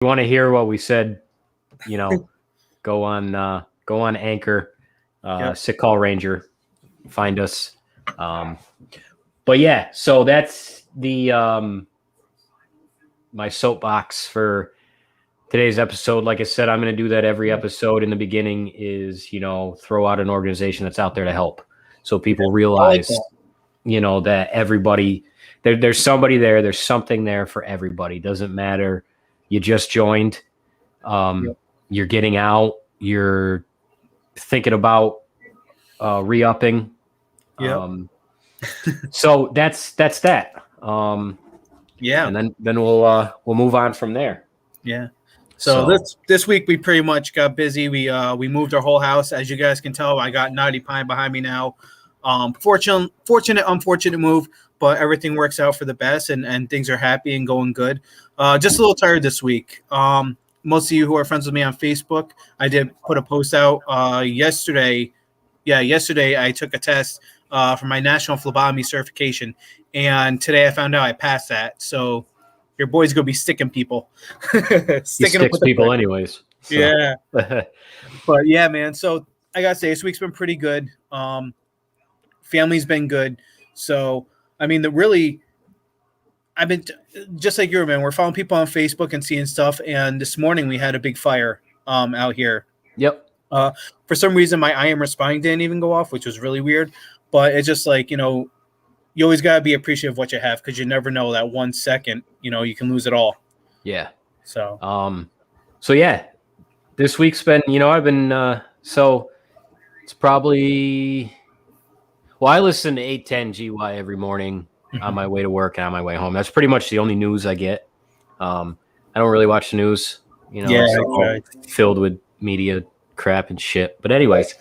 you want to hear what we said, go on Anchor, Yep. Sick Call Ranger, find us. But yeah, so that's the my soapbox for today's episode. Like I said, I'm going to do that every episode. In the beginning is, throw out an organization that's out there to help, so people realize, that everybody there's somebody there. There's something there for everybody. Doesn't matter. You just joined. You're getting out. You're thinking about re-upping. So that's that. And then we'll move on from there. Yeah. So this week we pretty much got busy. We moved our whole house. As you guys can tell, I got Naughty Pine behind me now. Fortunate, unfortunate move, but everything works out for the best, and things are happy and going good. Just a little tired this week. Most of you who are friends with me on Facebook, I did put a post out yesterday. Yeah, yesterday I took a test for my national phlebotomy certification, and today I found out I passed that. So your boy's gonna be sticking people. He sticks people anyways. So. Yeah. But yeah, man. So I gotta say, this week's been pretty good. Family's been good. So I mean, I've been just like you, man. We're following people on Facebook and seeing stuff. And this morning we had a big fire out here. Yep. For some reason, my IM responding didn't even go off, which was really weird. But it's just like, you always gotta be appreciative of what you have, because you never know that 1 second, you can lose it all. Yeah. So. So yeah, this week's been, I've been so it's probably. Well, I listen to 810 GY every morning on my way to work and on my way home. That's pretty much the only news I get. I don't really watch the news, filled with media crap and shit. But anyways,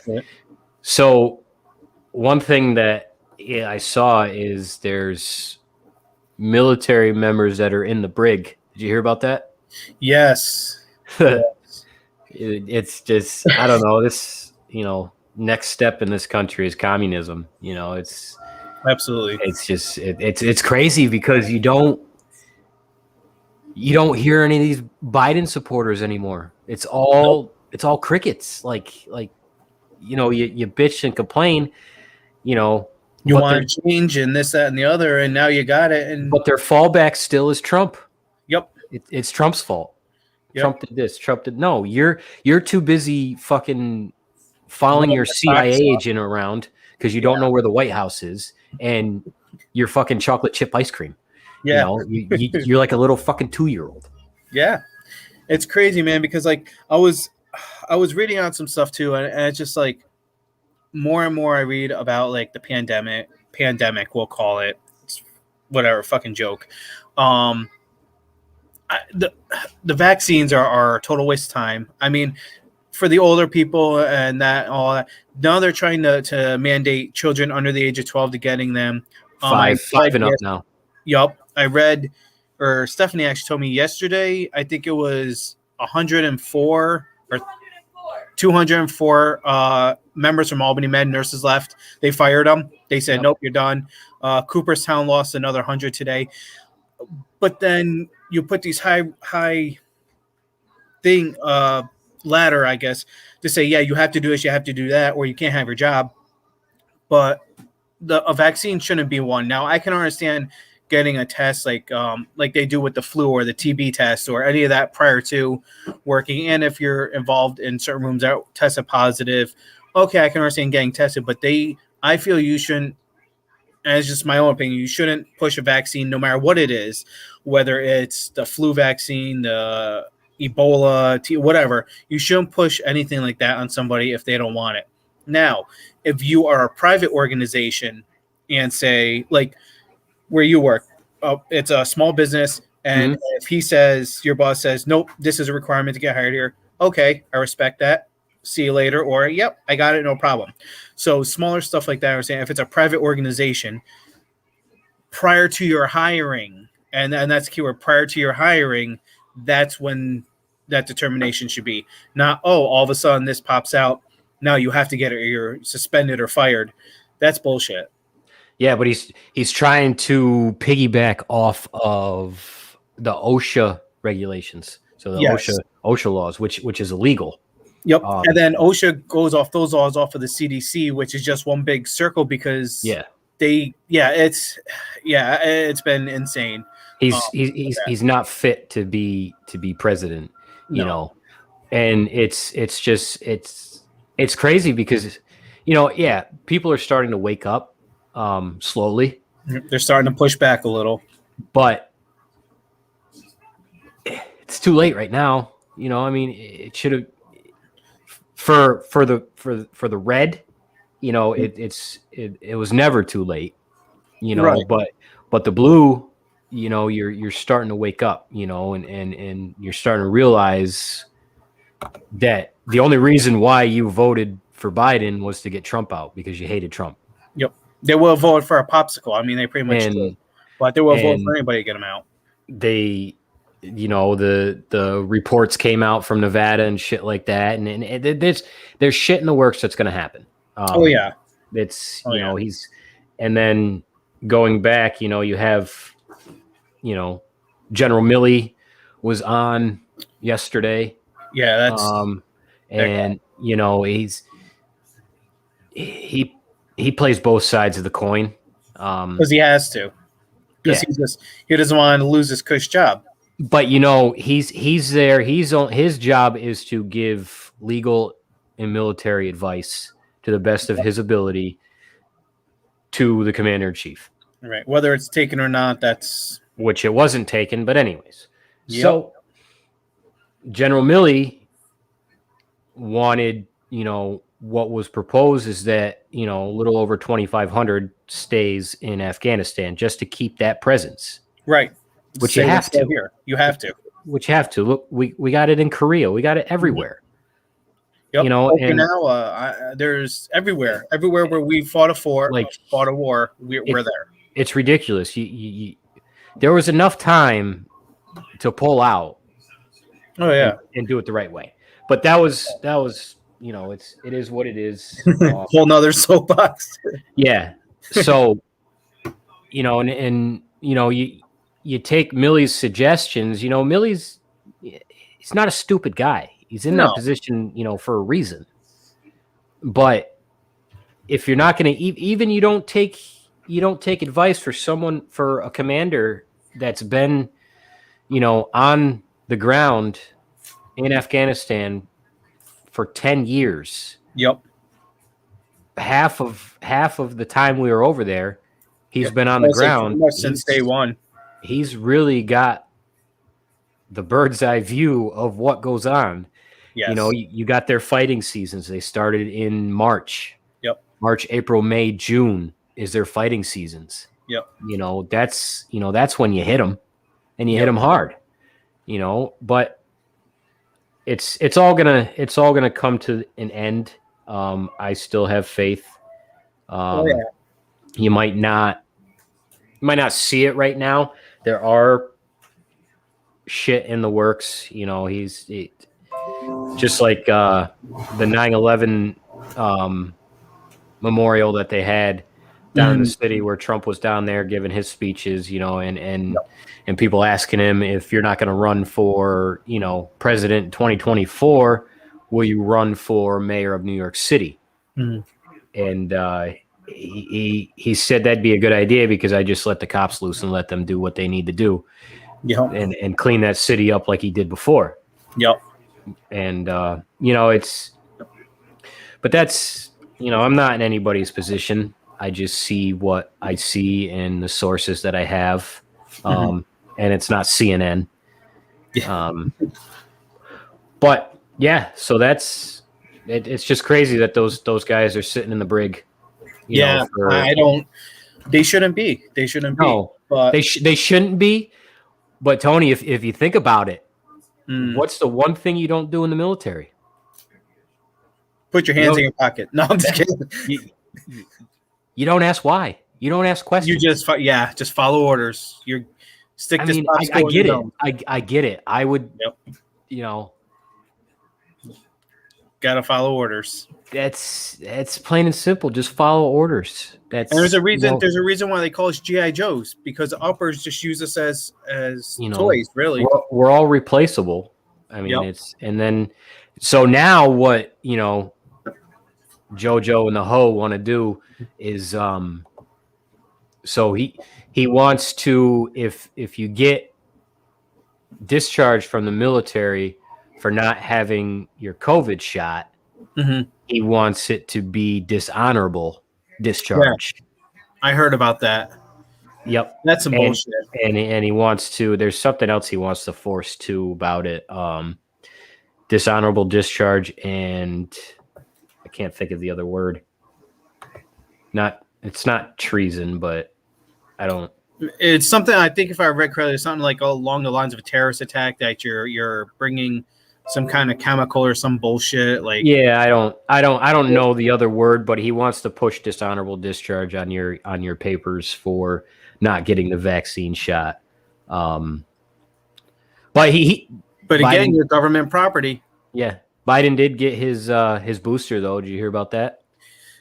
so one thing that I saw is there's military members that are in the brig. Did you hear about that? Yes. It's just, I don't know, this, next step in this country is communism. It's absolutely. It's just it's crazy, because you don't hear any of these Biden supporters anymore. It's all crickets. Like you bitch and complain. You want to change and this, that, and the other, and now you got it. But their fallback still is Trump. Yep. It's Trump's fault. Yep. Trump did this. Trump did no. You're too busy fucking following your CIA agent around because you don't know where the White House is, and your fucking chocolate chip ice cream. Yeah. You're like a little fucking 2-year-old. Yeah. It's crazy, man, because like I was reading on some stuff too, and it's just like more and more I read about like the pandemic, we'll call it. It's whatever, fucking joke. The vaccines are a total waste of time. I mean, for the older people and all that, now they're trying to mandate children under the age of 12 to getting them. Five and up now. Yup. I read, or Stephanie actually told me yesterday, I think it was 104 or 204 members from Albany Med, nurses left. They fired them. They said, nope, you're done. Cooperstown lost another 100 today. But then you put these high thing, ladder, I guess, to say, yeah, you have to do this, you have to do that, or you can't have your job. But a vaccine shouldn't be one. Now, I can understand getting a test like they do with the flu or the TB test or any of that prior to working. And if you're involved in certain rooms that tested positive, okay, I can understand getting tested. But I feel you shouldn't, and it's just my own opinion, you shouldn't push a vaccine no matter what it is, whether it's the flu vaccine, the Ebola, whatever. You shouldn't push anything like that on somebody if they don't want it. Now, if you are a private organization and say, like where you work, it's a small business, and if your boss says, nope, this is a requirement to get hired here, okay, I respect that. See you later, or yep, I got it, no problem. So smaller stuff like that, I'm saying if it's a private organization, prior to your hiring, and that's the keyword, prior to your hiring, that's when that determination should be. Not, all of a sudden this pops out, now you have to get it, or you're suspended or fired. That's bullshit. Yeah, but he's trying to piggyback off of the OSHA regulations. So the Yes. OSHA laws, which is illegal. Yep. And then OSHA goes off those laws off of the CDC, which is just one big circle because it's been insane. He's not fit to be president, you know. And it's crazy because, you know, people are starting to wake up slowly. They're starting to push back a little, but it's too late right now. You know, I mean, it should have for the red, you know, it was never too late, you know, right. but the blue, you know, you're starting to wake up, you know, and you're starting to realize that the only reason why you voted for Biden was to get Trump out because you hated Trump. Yep. They will vote for a popsicle. I mean, they pretty much did. But they will vote for anybody to get him out. They, you know, the reports came out from Nevada and shit like that. And there's shit in the works that's going to happen. It's, you know, and then going back, you know, you have, you know, General Milley was on yesterday. Yeah, that's and you know, he plays both sides of the coin because he has to, because he doesn't want to lose his cush job. But you know, he's there. His job is to give legal and military advice to the best of his ability to the commander in chief. Right, whether it's taken or not, that's which it wasn't taken. But anyways, so General Milley wanted, you know, what was proposed is that, you know, a little over 2,500 stays in Afghanistan just to keep that presence. Right. Which you have to. Here. You have to. Which you have to. Look, we got it in Korea. We got it everywhere. Yep. You know, and now there's everywhere where we fought a war, we're there. It's ridiculous. There was enough time to pull out. Oh yeah, and do it the right way. But that was you know, it is what it is. Whole nother soapbox. Yeah. So, you know, and you know, you take Milley's suggestions. You know, he's not a stupid guy. He's in that position, you know, for a reason. But if you're not going to even you don't take advice for a commander that's been, you know, on the ground in Afghanistan for 10 years. Yep. Half of the time we were over there, he's been on the ground since day one. He's really got the bird's eye view of what goes on. Yes. You know, you got their fighting seasons. They started in March. Yep. March, April, May, June is their fighting seasons. Yep. You know, that's when you hit them, and you hit them hard. You know, but it's all gonna come to an end. I still have faith. You might not see it right now. There are shit in the works. You know, just like the 9/11 memorial that they had down in the city where Trump was down there giving his speeches, you know, and people asking him, if you're not going to run for, you know, president in 2024, will you run for mayor of New York City? And he said that'd be a good idea because I just let the cops loose and let them do what they need to do. And clean that city up like he did before. Yep. And, you know, but that's, you know, I'm not in anybody's position. I just see what I see in the sources that I have. And it's not CNN. But yeah, so it's just crazy that those guys are sitting in the brig. They shouldn't be. But they shouldn't be. But Tony, if you think about it, what's the one thing you don't do in the military? Put your hands in your pocket. No, I'm just kidding. You don't ask why. You don't ask questions. You just follow orders. I get it. I get it. I would, you know, gotta follow orders. That's plain and simple. Just follow orders. And there's a reason. You know, there's a reason why they call us GI Joes, because the uppers just use us as toys. Really, we're all replaceable. I mean, and then, so now what, JoJo and the Ho want to do is, so he wants to, if you get discharged from the military for not having your COVID shot, he wants it to be dishonorable discharge. Yeah, I heard about that. Yep. That's some bullshit. And he wants to, there's something else he wants to force too about it. Dishonorable discharge, and I can't think of the other word. It's not treason, but I don't. It's something, I think if I read correctly, it's something like along the lines of a terrorist attack, that you're bringing some kind of chemical or some bullshit. Like, yeah, I don't know the other word, but he wants to push dishonorable discharge on your papers for not getting the vaccine shot. But again, your government property. Yeah, Biden did get his booster though. Did you hear about that?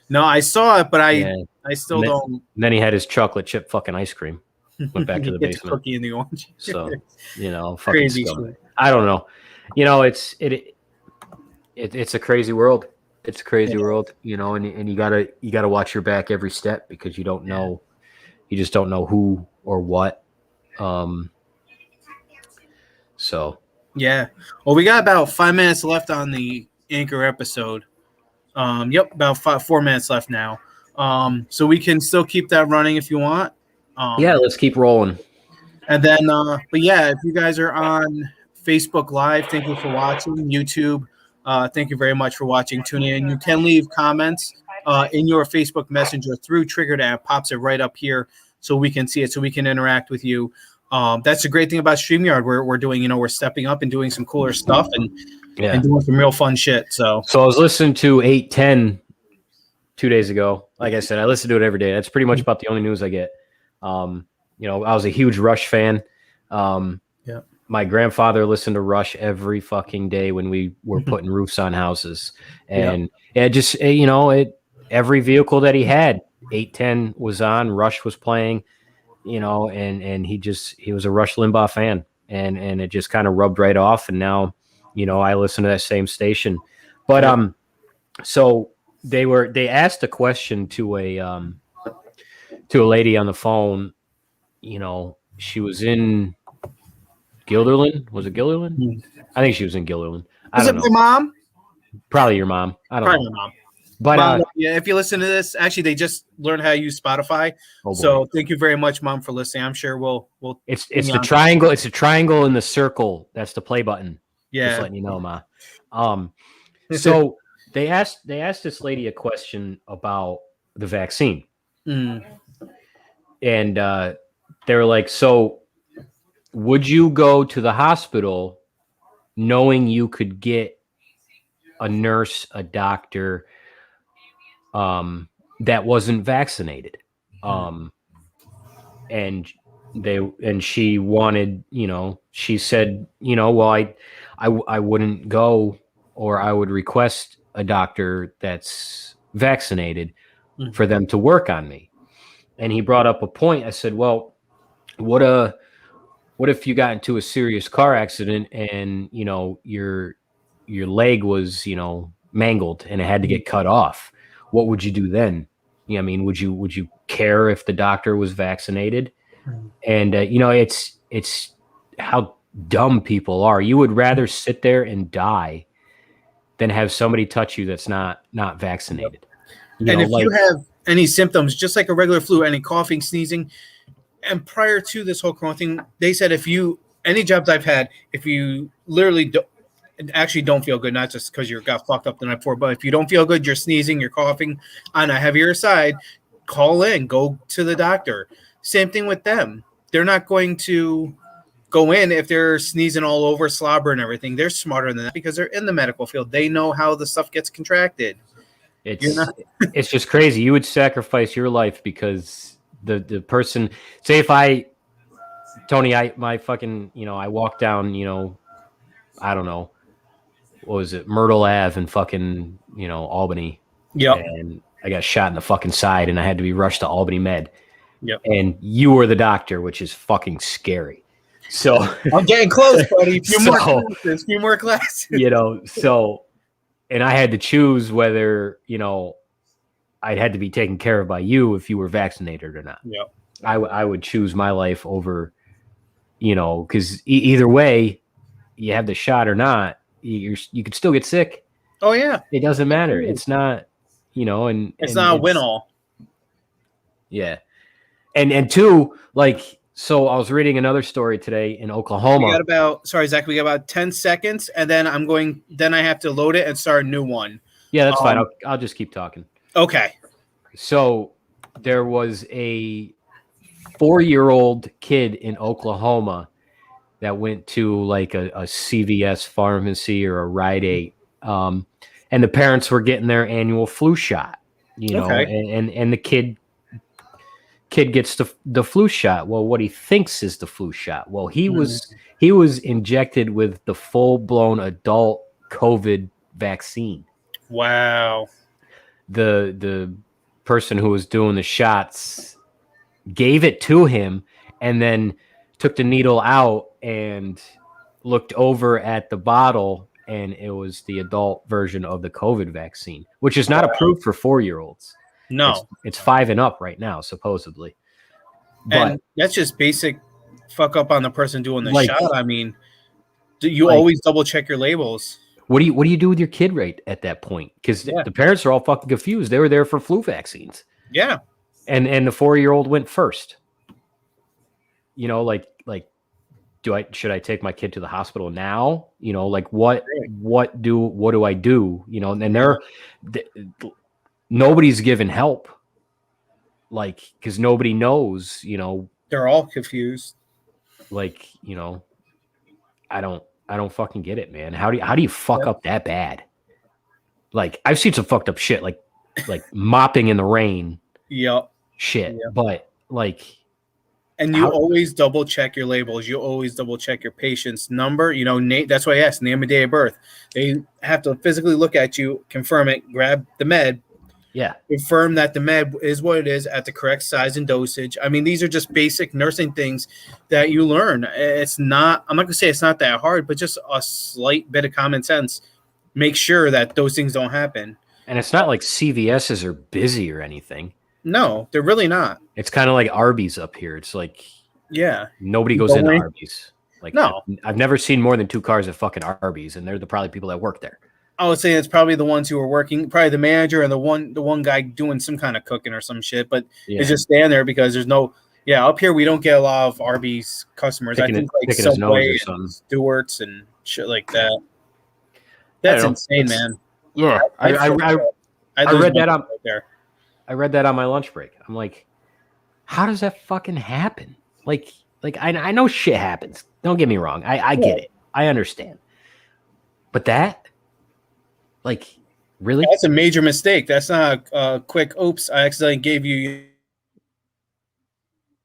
No, I saw it, but I still don't. And then he had his chocolate chip fucking ice cream. Went back to the basement. Cookie in the orange. So, fucking crazy scum. shit. I don't know. It's a crazy world. It's a crazy world, and you gotta watch your back every step, because you don't know, you just don't know who or what. So yeah. Well, we got about 5 minutes left on the Anchor episode. Yep, about 4 minutes left now. So we can still keep that running if you want. Yeah, let's keep rolling. And then, but yeah, if you guys are on Facebook Live, thank you for watching. YouTube, thank you very much for watching. Tune in. You can leave comments in your Facebook Messenger through Triggered app. Pops it right up here so we can see it, so we can interact with you. That's the great thing about StreamYard. We're doing, we're stepping up and doing some cooler stuff and doing some real fun shit. So I was listening to 810 2 days ago. Like I said, I listen to it every day. That's pretty much about the only news I get. I was a huge Rush fan. My grandfather listened to Rush every fucking day when we were putting roofs on houses, and every vehicle that he had, 810 was on, Rush was playing, and he was a Rush Limbaugh fan, and it just kind of rubbed right off. And now, I listen to that same station, but so they asked a question to a lady on the phone. She was in Guilderland. Was it Guilderland? I think she was in Guilderland. Was it my mom? Probably your mom. I don't know. My mom. But Mom, if you listen to this, actually, they just learned how to use Spotify. So thank you very much, Mom, for listening. I'm sure we'll. It's the triangle. It's a triangle in the circle. That's the play button. Yeah. Just letting you know, Ma. So they asked this lady a question about the vaccine, and they were like, "So, would you go to the hospital knowing you could get a nurse, a doctor, that wasn't vaccinated?" And she wanted, she said, well, I wouldn't go, or I would request a doctor that's vaccinated for them to work on me. And he brought up a point. I said, well, what if you got into a serious car accident and, your leg was, mangled and it had to get cut off? What would you do then? I mean, would you care if the doctor was vaccinated? And, it's how dumb people are. You would rather sit there and die than have somebody touch you that's not vaccinated. If you have any symptoms, just like a regular flu, any coughing, sneezing, and prior to this whole corona thing, they said any jobs I've had, if you literally don't feel good, not just because you got fucked up the night before, but if you don't feel good, you're sneezing, you're coughing on a heavier side, call in, go to the doctor. Same thing with them. They're not going to go in if they're sneezing all over, slobber and everything. They're smarter than that because they're in the medical field. They know how the stuff gets contracted. It's just crazy. You would sacrifice your life because the person, say if Tony, I walked down, I don't know, what was it, Myrtle Ave in fucking, Albany. Yep. And I got shot in the fucking side and I had to be rushed to Albany Med. Yep. And you were the doctor, which is fucking scary. So I'm getting close, buddy. So, Few more classes. And I had to choose whether, I'd had to be taken care of by you if you were vaccinated or not. Yeah. I would choose my life over, because either way, you have the shot or not, you could still get sick. Oh yeah. It doesn't matter. It's not, and it's not a win all. Yeah. And two, so I was reading another story today in Oklahoma. We got Zach, we got about 10 seconds, and then I have to load it and start a new one. Yeah, that's fine. I'll just keep talking. Okay. So there was a 4-year-old kid in Oklahoma that went to like a CVS pharmacy or a Rite Aid, and the parents were getting their annual flu shot, and the kid gets the flu shot. Well, what he thinks is the flu shot. Well, he was injected with the full-blown adult COVID vaccine. Wow. The person who was doing the shots gave it to him and then took the needle out and looked over at the bottle, and it was the adult version of the COVID vaccine, which is not approved for 4-year-olds. No, it's 5 and up right now, supposedly. And that's just basic fuck up on the person doing the shot. I mean, you always double check your labels. What do you do with your kid right at that point? Because the parents are all fucking confused. They were there for flu vaccines. Yeah. And the 4-year-old went first. Should I take my kid to the hospital now? What do I do? And nobody's given help. Because nobody knows, they're all confused. I don't fucking get it, man. How do you fuck up that bad? I've seen some fucked up shit, like mopping in the rain. Yep. Shit. Yep. But and you always double check your labels. You always double check your patient's number. That's why I asked name and day of birth. They have to physically look at you, confirm it, grab the med. Yeah. Confirm that the med is what it is at the correct size and dosage. I mean, these are just basic nursing things that you learn. It's not, I'm not going to say it's not that hard, but just a slight bit of common sense. Make sure that those things don't happen. And it's not like CVS's are busy or anything. No, they're really not. It's kind of like Arby's up here. It's nobody goes into Arby's. No. I've never seen more than 2 cars at fucking Arby's, and they're probably people that work there. I would say it's probably the ones who are working, probably the manager and the one guy doing some kind of cooking or some shit, but it's just stand there because there's no. Yeah, up here we don't get a lot of Arby's customers. I think Subway and Stewart's and shit like that. That's insane, man. Yeah, I read that on there. I read that on my lunch break. I'm like, how does that fucking happen? I know shit happens. Don't get me wrong. I get it. I understand. But that. Really? That's a major mistake. That's not a quick, oops, I accidentally gave you.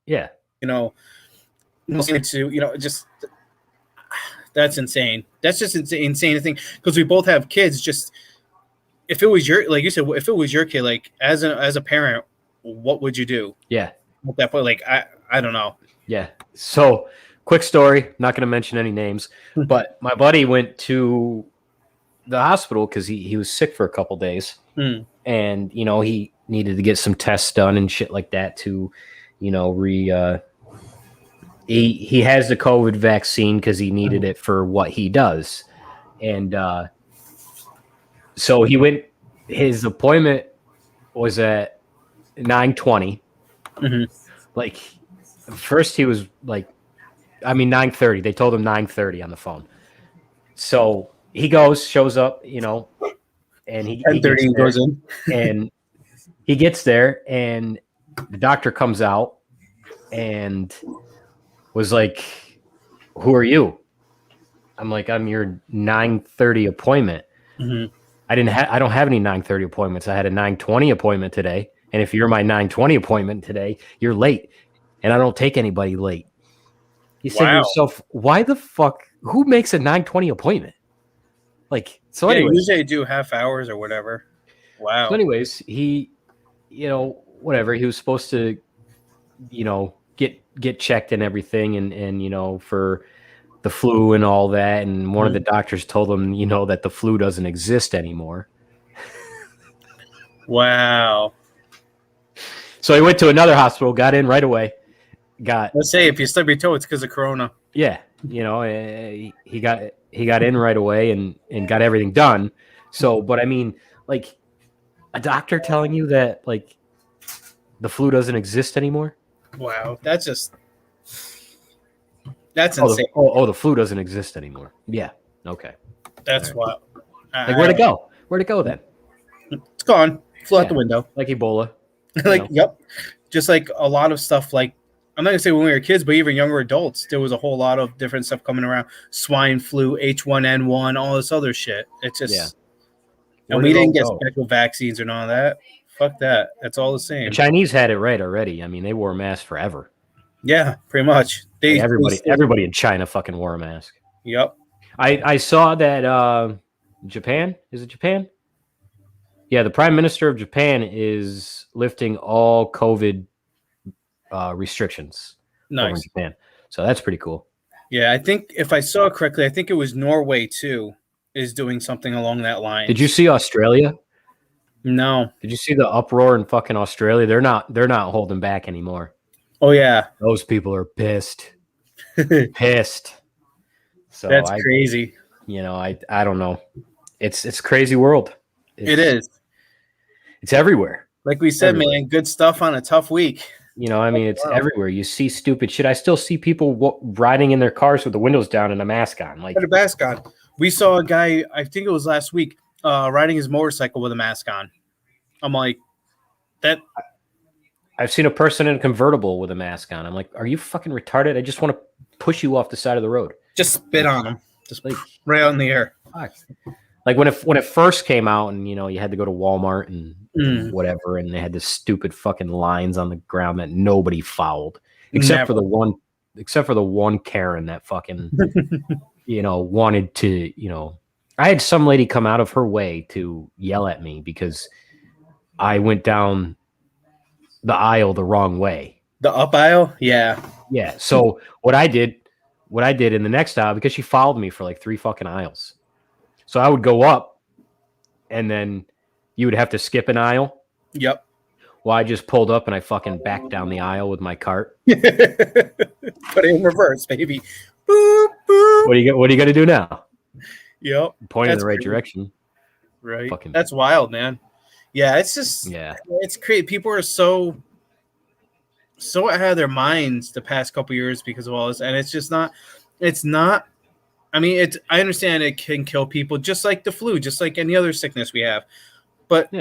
Yeah. Just that's insane. That's just insane to think because we both have kids. Just if it was like you said, if it was your kid, as a parent, what would you do? Yeah. At that point, I don't know. Yeah. So quick story, not going to mention any names, but my buddy went to the hospital because he was sick for a couple days, and he needed to get some tests done and shit like that to he has the COVID vaccine because he needed it for what he does, and so he went. His appointment was at 9:20. First he was 9:30. They told him 9:30 on the phone. So he shows up, and he goes in, and he gets there, and the doctor comes out and was like, "Who are you?" I'm like, "I'm your 9:30 appointment." I don't have any 9:30 appointments. I had a 9:20 appointment today, and if you're my 9:20 appointment today, you're late, and I don't take anybody late. You said to yourself, "Why the fuck? Who makes a 9:20 appointment?" Anyways, usually I do half hours or whatever. Wow. So anyways, he, whatever, he was supposed to, get checked and everything, and for the flu and all that. And one of the doctors told him, that the flu doesn't exist anymore. Wow. So he went to another hospital, got in right away. Let's say if you stub your toe, it's because of Corona. Yeah, he got in right away and got everything done. So, but I mean, like, a doctor telling you that like the flu doesn't exist anymore. Wow, that's insane. The flu doesn't exist anymore. Yeah, okay. That's wild. Like, where'd it go? Where'd it go then? It's gone. Flew out the window. Like Ebola. Yep. Just like a lot of stuff. Like, I'm not gonna say when we were kids, but even younger adults, there was a whole lot of different stuff coming around. Swine flu, H1N1, all this other shit. It's just, and we didn't get special vaccines or none of that. Fuck that. That's all the same. The Chinese had it right already. I mean, they wore masks forever. Yeah, pretty much. Everybody in China fucking wore a mask. Yep. I saw that Japan, is it Japan? Yeah, the Prime Minister of Japan is lifting all COVID restrictions over in Japan. So that's pretty cool. Yeah, I think if I saw it correctly, I think it was Norway too is doing something along that line. Did you see Australia? No. Did you see the uproar in fucking Australia? They're not holding back anymore. Oh yeah. Those people are pissed. Pissed. So that's crazy. I don't know. It's crazy world. It is. It's everywhere. Like we said, man, good stuff on a tough week. It's everywhere. You see stupid shit. I still see people riding in their cars with the windows down and a mask on. Like, a mask on. We saw a guy, I think it was last week, riding his motorcycle with a mask on. I'm like, that. I've seen a person in a convertible with a mask on. I'm like, are you fucking retarded? I just want to push you off the side of the road. Just spit on him. Just like right out in the air. Fuck. Like when it first came out, and you had to go to Walmart and whatever, and they had this stupid fucking lines on the ground that nobody fouled, except for the one Karen that fucking wanted to I had some lady come out of her way to yell at me because I went down the aisle the wrong way. The up aisle? Yeah. Yeah. So what I did in the next aisle, because she followed me for like 3 fucking aisles. So I would go up, and then you would have to skip an aisle. Yep. Well, I just pulled up and I fucking backed down the aisle with my cart. Put it in reverse, baby. Boop, boop. What are you gonna do now? Yep. Pointing in the right direction. Right. That's wild, man. Yeah, it's just it's crazy. People are so out of their minds the past couple years because of all this, and it's not. I mean, I understand it can kill people just like the flu, just like any other sickness we have. But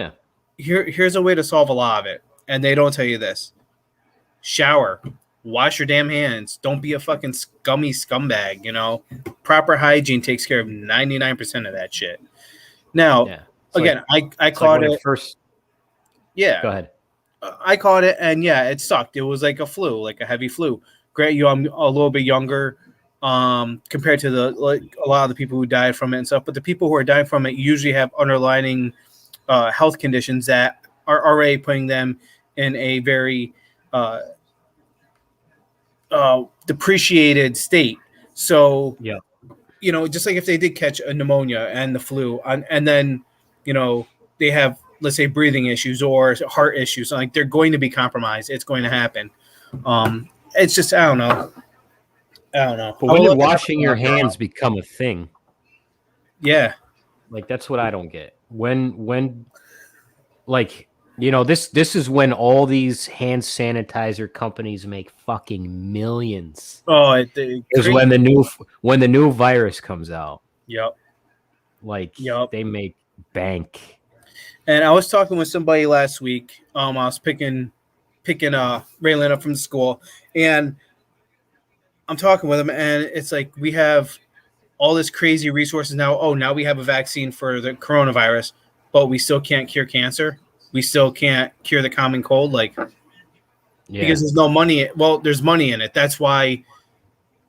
here's a way to solve a lot of it. And they don't tell you this. Shower. Wash your damn hands. Don't be a fucking scummy scumbag, Proper hygiene takes care of 99% of that shit. Now, again, I caught it first. Yeah. Go ahead. I caught it, and it sucked. It was like a flu, like a heavy flu. Grant you, I'm a little bit younger. Compared to a lot of the people who died from it and stuff, but the people who are dying from it usually have underlying health conditions that are already putting them in a very depreciated state. So, just like if they did catch a pneumonia and the flu, and then they have, let's say, breathing issues or heart issues, like they're going to be compromised. It's going to happen. It's just I don't know. But when did washing your hands become a thing? Yeah. Like, that's what I don't get. When like, this is when all these hand sanitizer companies make fucking millions. Oh, is when the new virus comes out. Yep. Like, they make bank. And I was talking with somebody last week. I was picking Raylan up from school, and I'm talking with him, and it's like we have all this crazy resources now. Oh, now we have a vaccine for the coronavirus, but we still can't cure cancer. We still can't cure the common cold, because there's no money. Well, there's money in it. That's why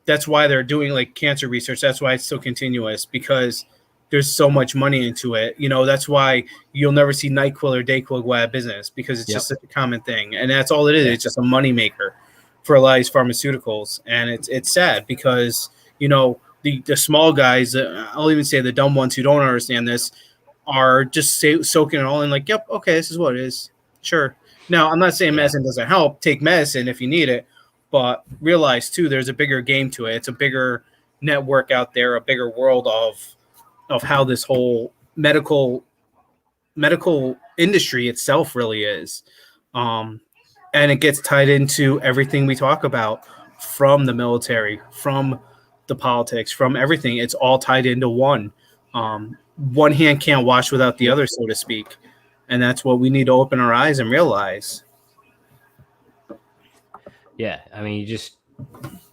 they're doing like cancer research. That's why it's so continuous, because there's so much money into it. That's why you'll never see NyQuil or DayQuil go out of business, because it's just such a common thing, and that's all it is. It's just a money maker. for a lot of these pharmaceuticals, and it's sad because the small guys, I'll even say the dumb ones who don't understand this, are just soaking it all in, like, yep, okay, this is what it is. Sure. Now, I'm not saying medicine doesn't help. Take medicine if you need it, but realize too, there's a bigger game to it. It's a bigger network out there, a bigger world of how this whole medical industry itself really is. And it gets tied into everything we talk about, from the military, from the politics, from everything. It's all tied into one. One hand can't wash without the other, so to speak. And that's what we need to open our eyes and realize. Yeah, I mean, you just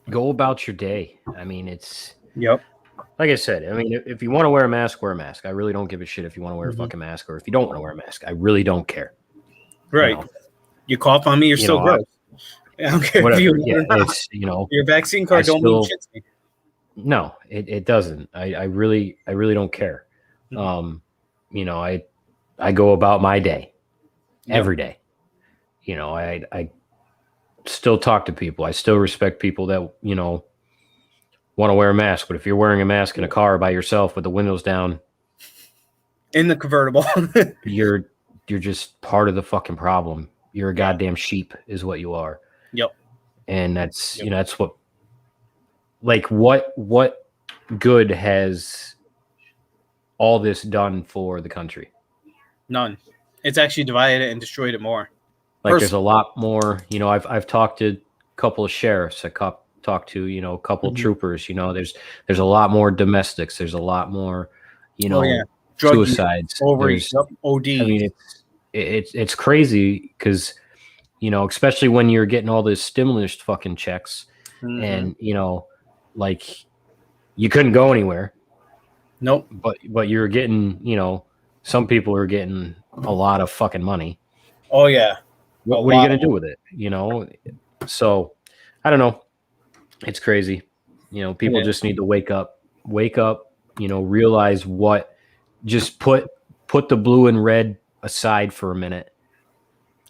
go about your day. I mean, it's Yep. like I said. I mean, if you want to wear a mask, wear a mask. I really don't give a shit if you want to wear a fucking mask, or if you don't want to wear a mask. I really don't care. Right. You cough on me, you're still gross. I don't care whatever. if you It's your vaccine card don't mean shit to me. No, it doesn't. I really don't care. I go about my day every day. I still talk to people. I still respect people that, want to wear a mask. But if you're wearing a mask in a car by yourself with the windows down in the convertible, you're just part of the fucking problem. You're a goddamn sheep is what you are. Yep. And that's, that's what, like, what good has all this done for the country? None. It's actually divided it and destroyed it more. Like, there's a lot more, I've talked to a couple of sheriffs, talked to, a couple of troopers, there's a lot more domestics. There's a lot more, drug suicides. Use, OD. I mean, it's crazy because, especially when you're getting all this stimulus fucking checks and, like, you couldn't go anywhere. Nope. But you're getting, some people are getting a lot of fucking money. Oh, yeah. What are you going to do with it? So I don't know. It's crazy. People just need to wake up, realize just put the blue and red aside for a minute.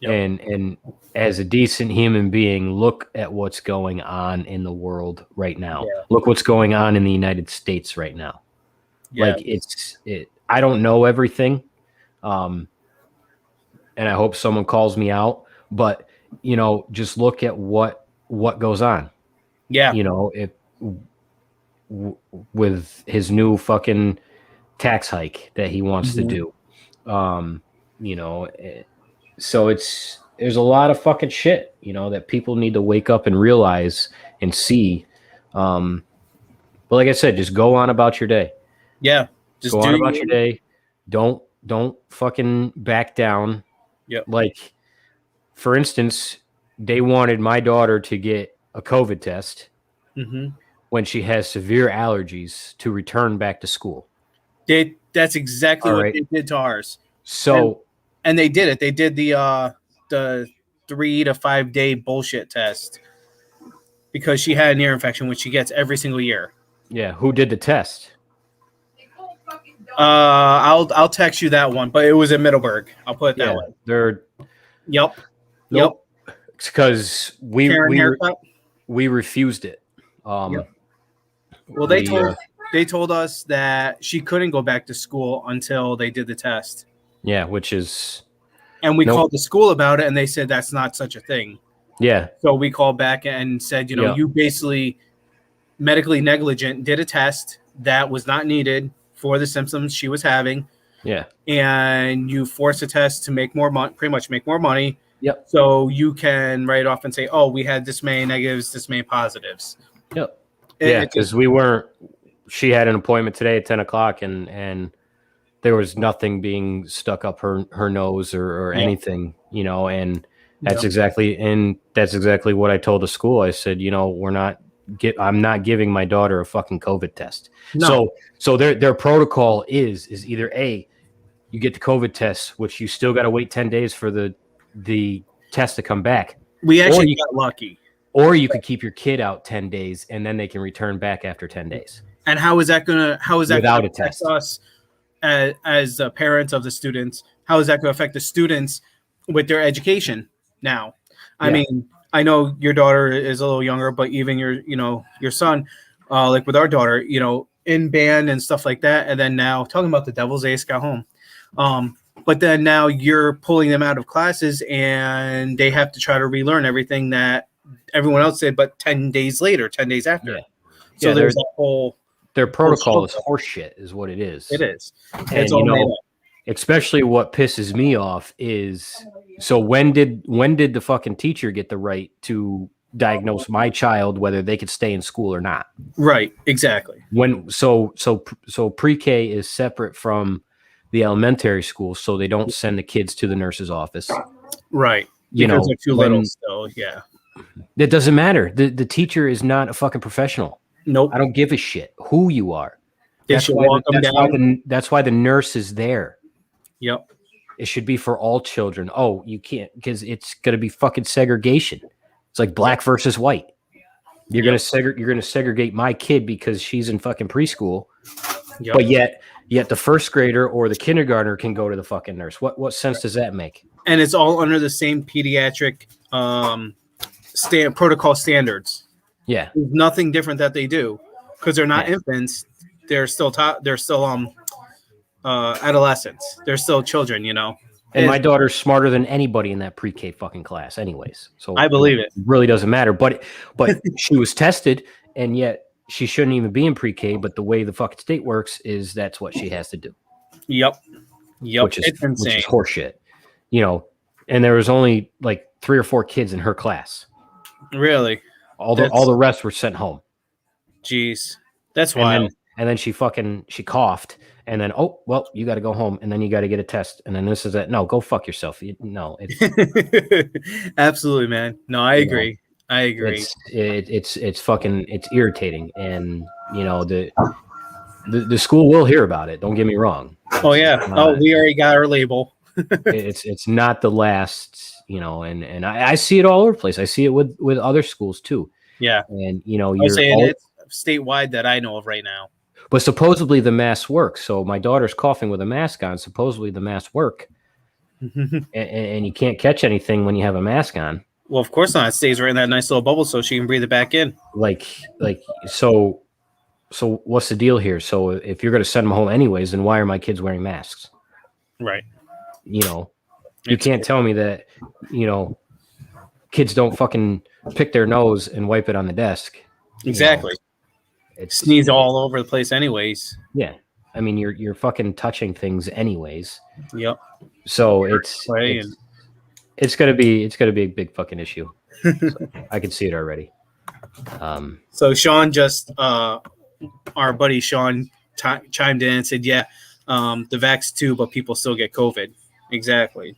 Yep. And as a decent human being, look at what's going on in the world right now. Yeah. Look what's going on in the United States right now. Yeah. Like I don't know everything. And I hope someone calls me out, but just look at what goes on. Yeah. With his new fucking tax hike that he wants to do. So there's a lot of fucking shit, that people need to wake up and realize and see. But like I said, just go on about your day. Yeah. Just go on about your day. Don't fucking back down. Yep. Like, for instance, they wanted my daughter to get a COVID test when she has severe allergies to return back to school. That's exactly what they did to ours. So, and they did it. They did the 3 to 5 day bullshit test because she had an ear infection, which she gets every single year. Yeah. Who did the test? I'll text you that one, but it was in Middleburg. I'll put it that way. Yep. Because we refused it. Well, they told us that she couldn't go back to school until they did the test. Yeah, which is. And we called the school about it, and they said that's not such a thing. Yeah. So we called back and said, you basically medically negligent, did a test that was not needed for the symptoms she was having. Yeah. And you force a test to make more money, pretty much make more money. Yep. So you can write off and say, oh, we had this many negatives, this many positives. Yep. Because she had an appointment today at 10 o'clock and there was nothing being stuck up her nose or anything, and that's exactly what I told the school. I said, I'm not giving my daughter a fucking COVID test. No. So their protocol is either A, you get the COVID test, which you still got to wait 10 days for the test to come back. We actually got lucky. Or you could keep your kid out 10 days and then they can return back after 10 days. And how is that going to affect us as parents of the students? How is that going to affect the students with their education now? I mean, I know your daughter is a little younger, but even your son, like with our daughter, in band and stuff like that. And then now talking about the Devil's Ace got home. But then now you're pulling them out of classes and they have to try to relearn everything that everyone else did, but 10 days later, 10 days after. Yeah. So there's that whole. Their protocol is horseshit, is what it is. It is. And especially what pisses me off is, so when did the fucking teacher get the right to diagnose my child whether they could stay in school or not? Right, exactly. So pre-K is separate from the elementary school, so they don't send the kids to the nurse's office. Right. Because they're too little still, yeah. It doesn't matter. The teacher is not a fucking professional. Nope. I don't give a shit who you are. That's why the nurse is there. Yep. It should be for all children. Oh, you can't, because it's going to be fucking segregation. It's like black versus white. You're going to segregate my kid because she's in fucking preschool. Yep. But yet the first grader or the kindergartner can go to the fucking nurse. What sense does that make? And it's all under the same pediatric protocol standards. Yeah. There's nothing different that they do because they're not infants. They're still adolescents. They're still children, And my daughter's smarter than anybody in that pre-K fucking class anyways. So I believe it. Really doesn't matter. But she was tested, and yet she shouldn't even be in pre-K, but the way the fucking state works is that's what she has to do. Yep. Which is horseshit. And there was only like 3 or 4 kids in her class. Really? All the rest were sent home. Jeez. That's wild. And then she coughed, and then, oh, well, you got to go home, and then you got to get a test, and then this is that. No, go fuck yourself. No, absolutely, man. No, I agree. I agree. It's fucking, it's irritating, and the school will hear about it. Don't get me wrong. Oh yeah. We already got our label. it's not the last, and I see it all over the place. I see it with other schools too. Yeah. And you're saying it's statewide that I know of right now. But supposedly the masks work. So my daughter's coughing with a mask on. Supposedly the masks work. and you can't catch anything when you have a mask on. Well, of course not. It stays right in that nice little bubble so she can breathe it back in. So what's the deal here? So if you're going to send them home anyways, then why are my kids wearing masks? Right. You can't tell me that, kids don't fucking pick their nose and wipe it on the desk. Exactly. It sneeze all over the place anyways. Yeah. I mean, you're fucking touching things anyways. Yep. So it's gonna be a big fucking issue. So I can see it already. So Sean just our buddy Sean chimed in and said, "Yeah, the vax too, but people still get COVID." Exactly.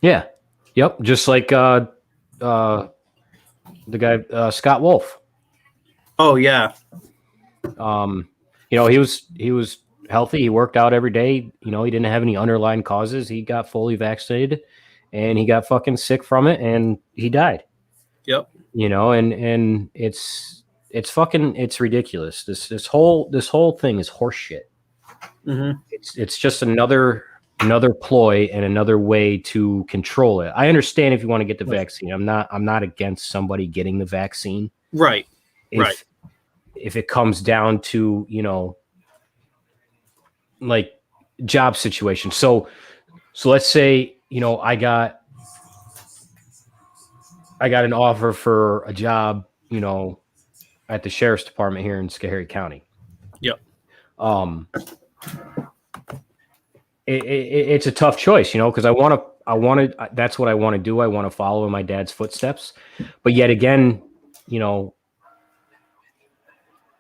Yeah. Yep. Just like the guy Scott Wolf. Oh yeah. He was healthy. He worked out every day. He didn't have any underlying causes. He got fully vaccinated, and he got fucking sick from it, and he died. Yep. And it's ridiculous. This whole thing is horseshit. Mm-hmm. It's just another ploy and another way to control it. I understand if you want to get the vaccine. I'm not against somebody getting the vaccine. Right. If it comes down to, like job situation. So let's say, I got an offer for a job, at the sheriff's department here in Schoharie County. Yep. It's a tough choice, because I want to, that's what I want to do. I want to follow in my dad's footsteps, but yet again,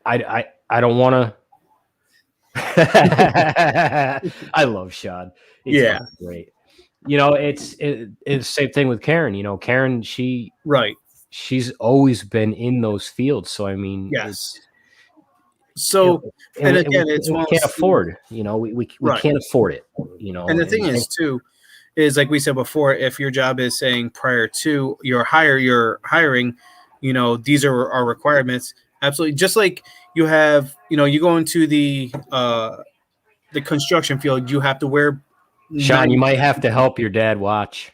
I don't want to. I love Sean. He's great. It's the same thing with Karen. Karen, she's always been in those fields. So I mean, yes. It's we can't afford. We can't afford it. And the thing is too, is like we said before, if your job is saying prior to your hiring, these are our requirements. Absolutely. Just like you have, you go into the construction field, you have to wear. Sean, you might have to help your dad watch.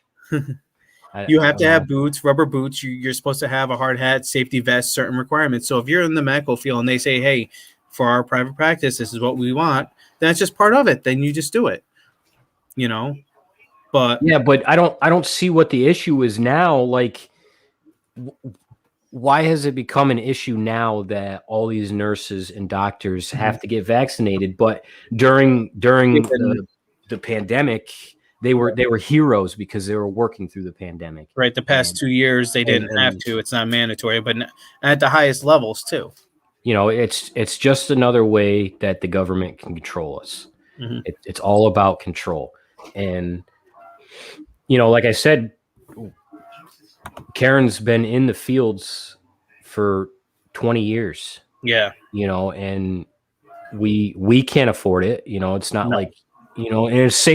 You have don't to have know. boots, rubber boots. You're supposed to have a hard hat, safety vest, certain requirements. So if you're in the medical field and they say, hey, for our private practice, this is what we want, that's just part of it. Then you just do it, you know? But Yeah, but I don't see what the issue is now. Like, why has it become an issue now that all these nurses and doctors have to get vaccinated? But during the pandemic, they were heroes because they were working through the pandemic. right, the past And 2 years they didn't have to. It's not mandatory, but at the highest levels too. you know, it's just another way that the government can control us. Mm-hmm. It's all about control. And you know, like I said, Karen's been in the fields for 20 years. Yeah. You know, and we can't afford it. You know, it's not like, you know, and it's the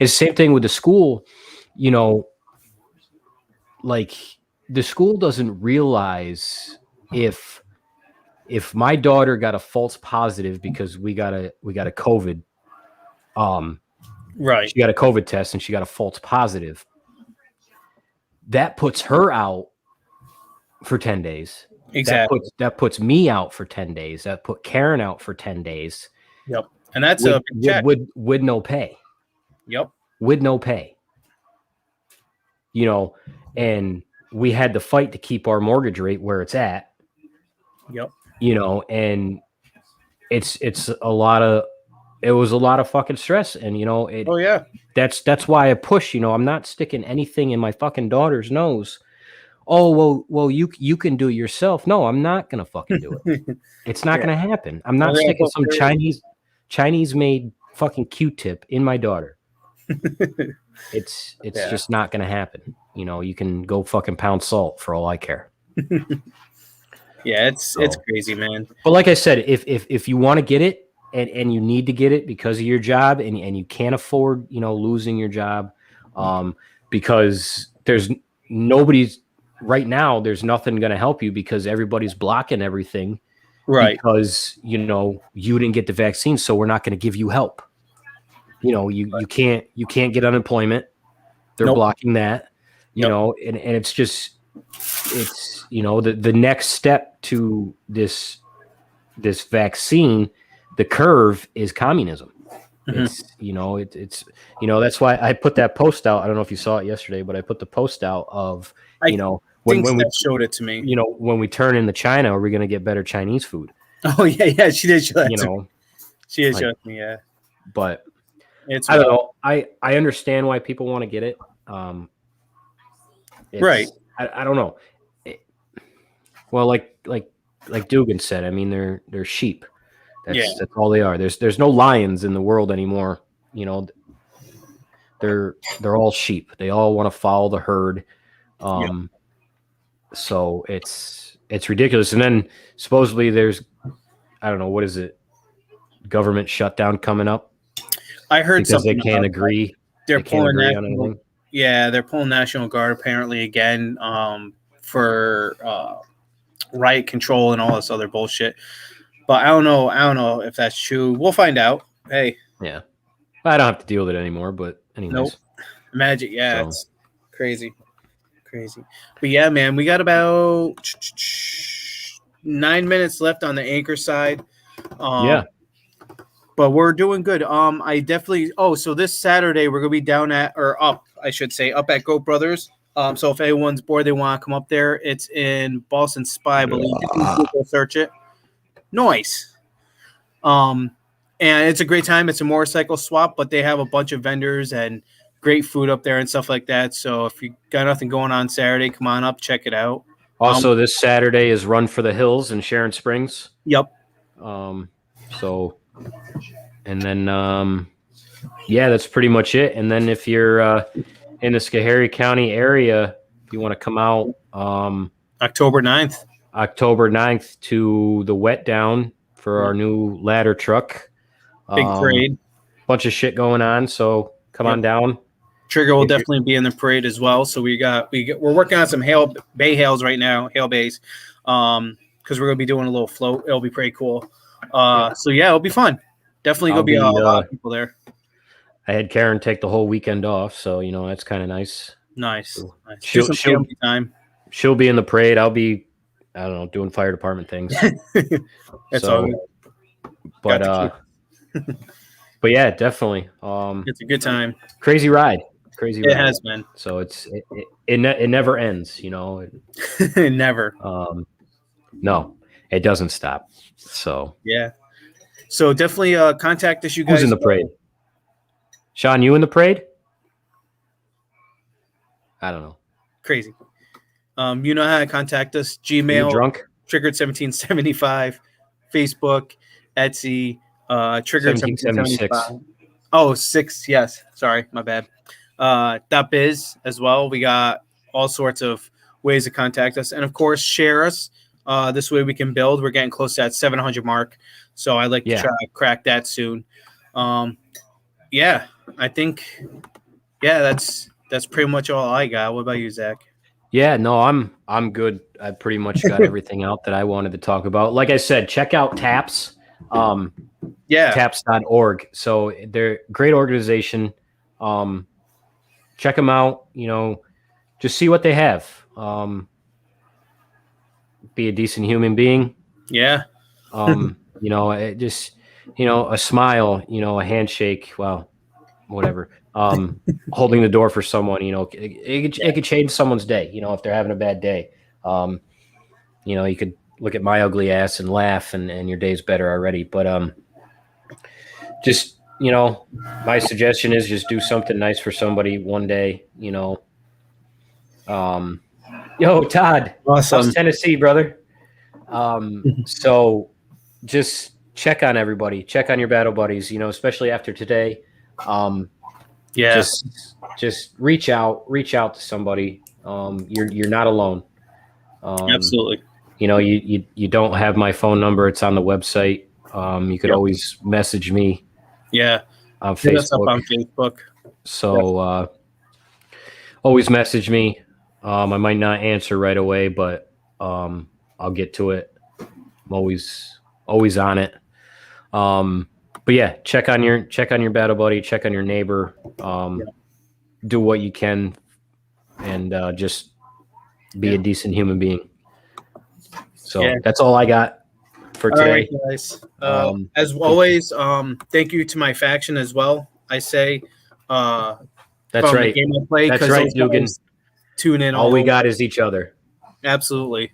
same thing with the school, you know, like the school doesn't realize if my daughter got a false positive because we got a COVID, right. she got a COVID test and she got a false positive, that puts her out for 10 days. Exactly. That puts me out for 10 days. That put Karen out for 10 days. Yep. And that's a big check. With no pay. Yep. With no pay. You know, and we had to fight to keep our mortgage rate where it's at. Yep. You know, and it was a lot of fucking stress. And you know, oh yeah. That's why I push, you know, I'm not sticking anything in my fucking daughter's nose. Oh, well, you can do it yourself. No, I'm not gonna fucking do it. It's not gonna happen. I'm not sticking some Chinese made fucking Q-tip in my daughter. It's just not gonna happen. You know, you can go fucking pound salt for all I care. Yeah, it's crazy, man. But like I said, if you want to get it and you need to get it because of your job and you can't afford, you know, losing your job, because there's nobody's right now, there's nothing going to help you because everybody's blocking everything. Right. Because, you know, you didn't get the vaccine, so we're not going to give you help. You know, you can't get unemployment. They're blocking that, you know, and it's just, it's, you know, the next step to this vaccine, the curve is communism. Mm-hmm. It's, you know, it's, you know, that's why I put that post out. I don't know if you saw it yesterday, but I put the post out of, you know, when we showed it to me, you know, when we turn into China, are we going to get better Chinese food? Oh yeah, she did show that. You know, she did show it to me, yeah. But I don't know. I understand why people want to get it. Right. I don't know. Well, like Dugan said, I mean, they're sheep. That's all they are. There's no lions in the world anymore. You know, they're all sheep. They all want to follow the herd. So it's ridiculous. And then supposedly there's, I don't know, what is it? Government shutdown coming up. I heard because something. They can't agree. They're pulling National. Yeah, they're pulling National Guard apparently again for riot control and all this other bullshit. But I don't know if that's true. We'll find out. Hey. Yeah. I don't have to deal with it anymore, but anyways. Nope. Magic, yeah, it's crazy. But yeah, man, we got about 9 minutes left on the anchor side. Yeah. But we're doing good. I definitely so this Saturday we're gonna be down at up at Goat Brothers. So if anyone's bored, they want to come up there. It's in Boston Spy, I believe. You can Google search it. Nice. And it's a great time. It's a motorcycle swap, but they have a bunch of vendors and great food up there and stuff like that. So if you got nothing going on Saturday, come on up, check it out. Also, this Saturday is Run for the Hills in Sharon Springs. Yep. So, and then, that's pretty much it. And then if you're in the Schoharie County area, if you want to come out October 9th to the Wet Down for our new ladder truck. Big parade. Bunch of shit going on, so come on down. Trigger will definitely be in the parade as well. So we're working on some bay hails right now, hail bays, because we're gonna be doing a little float. It'll be pretty cool. So yeah, it'll be fun. Definitely gonna be a lot of people there. I had Karen take the whole weekend off, so you know that's kind of nice. Nice. So Nice. Do she'll some she'll family time. she'll be in the parade. I'll be, I don't know, doing fire department things. That's So, all good. but Got the kids. but yeah, definitely. It's a good time. Crazy ride. Crazy It ride. has been. So it never ends, you know. Never. No, it doesn't stop. So Yeah. So definitely contact us, you guys. who's in the parade? Sean, you in the parade? I don't know. Crazy. You know how to contact us. Are you Gmail, drunk? Triggered1775, Facebook, Etsy, Triggered1775. 1776. Oh, 6, yes. Sorry, my bad. .biz as well. We got all sorts of ways to contact us. And of course, share us. This way we can build. We're getting close to that 700 mark. So I'd like to try to crack that soon. Yeah, I think, that's pretty much all I got. What about you, Zach? Yeah, no, I'm good. I pretty much got everything out that I wanted to talk about. Like I said, check out TAPS. Taps.org. So they're a great organization. Check them out, you know, just see what they have. Be a decent human being. Yeah. You know, just, you know, a smile, you know, a handshake, well, whatever. Holding the door for someone, you know, it could change someone's day, you know, if they're having a bad day. You know, you could look at my ugly ass and laugh and your day's better already. But just, you know, my suggestion is just do something nice for somebody one day, you know. Yo, Todd. Awesome. How's Tennessee, brother? So just check on everybody. Check on your battle buddies, you know, especially after today. Just reach out to somebody. You're not alone. Absolutely. You know, you don't have my phone number. It's on the website. You could always message me. Yeah. On Hit us up Facebook. on Facebook. So always message me. I might not answer right away, but I'll get to it. I'm always on it. But yeah, check on your battle buddy, check on your neighbor. Do what you can, and just be a decent human being. So that's all I got for today. All right, guys. As always, thank you to my faction as well. I say, that's The right. game I play, That's right, Dugan. Tune in. All we got is each other. Absolutely.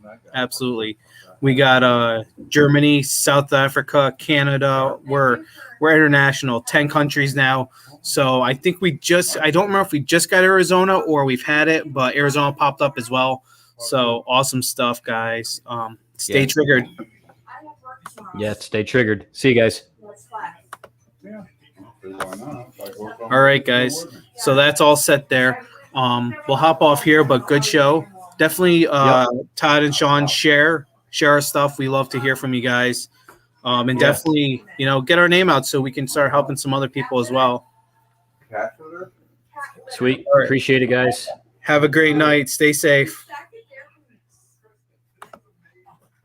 We got Germany, South Africa, Canada. We're international. 10 countries now. So I think I don't remember if we just got Arizona or we've had it, but Arizona popped up as well. So awesome stuff, guys. Stay triggered. Yeah, stay triggered. See you guys. All right, guys. So that's all set there. We'll hop off here, but good show. Definitely, Todd and Sean, share our stuff. We love to hear from you guys. And definitely, you know, get our name out so we can start helping some other people as well. Sweet. Appreciate it, guys. Have a great night. Stay safe.